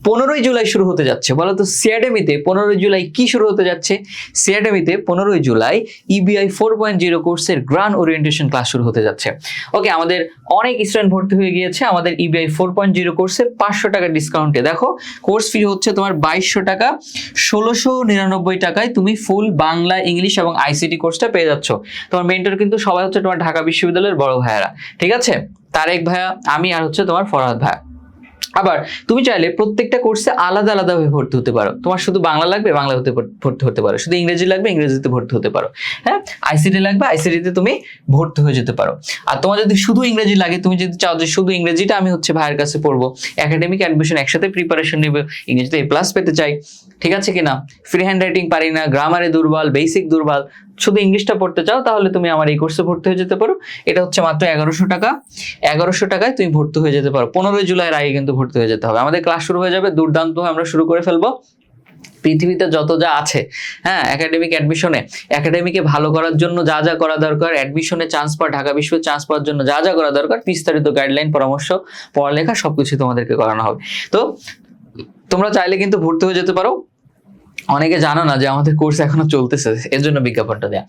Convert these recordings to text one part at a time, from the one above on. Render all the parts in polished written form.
15ই জুলাই শুরু হতে যাচ্ছে। বলো তো সিএডএমিতে 15ই জুলাই কি শুরু হতে যাচ্ছে? সিএডএমিতে 15ই জুলাই ইবিআই 4.0 কোর্সের গ্রান্ড ওরিয়েন্টেশন ক্লাস শুরু হতে যাচ্ছে। ওকে, আমাদের অনেক স্টুডেন্ট ভর্তি হয়ে গিয়েছে আমাদের ইবিআই 4.0 কোর্সের 500 টাকা ডিসকাউন্টে। দেখো কোর্স ফি হচ্ছে তোমার 2200 টাকা, 1699 টাকায় তুমি ফুল বাংলা, ইংলিশ এবং আইসিটি কোর্সটা পেয়ে যাচ্ছ। তোমার মেন্টর কিন্তু সবাই হচ্ছে তোমার ঢাকা বিশ্ববিদ্যালয়ের বড় ভাইয়ারা, ঠিক আছে? তারেক ভাইয়া, আমি, আর হচ্ছে তোমার ফরহাদ ভাইয়া। আবার তুমি চাইলে প্রত্যেকটা কোর্সে আলাদা আলাদা ভাবে ভর্তি হতে পারো। তোমার শুধু বাংলা লাগবে, বাংলাতে ভর্তি হতে পারো। শুধু ইংরেজি লাগবে, ইংরেজিতে ভর্তি হতে পারো। হ্যাঁ, আইসিটি লাগবে, আইসিটিতে তুমি ভর্তি হয়ে যেতে পারো। আর তোমার যদি শুধু ইংরেজি লাগে, তুমি যদি চাও যে শুধু ইংরেজিটা আমি হচ্ছে ভাইয়ের কাছে পড়বো, একাডেমিক অ্যাডমিশন একসাথে প্রিপারেশন নেবে, ইংরেজিতে A+ পেতে চাই, ঠিক আছে কিনা? ফ্রি হ্যান্ড রাইটিং পারি না, গ্রামারে দুর্বল, বেসিক দুর্বল, শুধু ইংলিশটা পড়তে চাও, তাহলে তুমি আমার এই কোর্সে ভর্তি হয়ে যেতে পারো। এটা হচ্ছে মাত্র 1100 টাকা। 1100 টাকায় তুমি ভর্তি হয়ে যেতে পারো। 15ই জুলাইয়ের আগে কিন্তু ভর্তি হয়ে যেতে হবে। আমাদের ক্লাস শুরু হয়ে যাবে, দুর্দান্ত আমরা শুরু করে ফেলবো। পৃথিবীতে যত যা আছে, হ্যাঁ, একাডেমিক অ্যাডমিশনে, একাডেমিকে ভালো করার জন্য যা যা করা দরকার, অ্যাডমিশনে চান্স পাওয়া, ঢাকা বিশ্ববিদ্যালয়ে চান্স পাওয়ার জন্য যা যা করা দরকার, বিস্তারিত গাইডলাইন, পরামর্শ, পড়ালেখা সবকিছু তোমাদেরকে করানো হবে। তো তোমরা চাইলে কিন্তু ভর্তি হয়ে যেতে পারো। অনেকে জানো না যে আমাদের কোর্স এখনো চলতেছে, এর জন্য বিজ্ঞাপনটা দেয়া।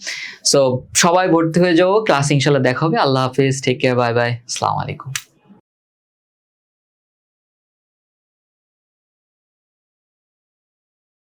সো সবাই ভর্তি হয়ে যাও, ক্লাস ইনশাল্লাহ দেখা হবে। আল্লাহ হাফেজ, টেক কেয়ার, বাই বাই, আসসালামু আলাইকুম।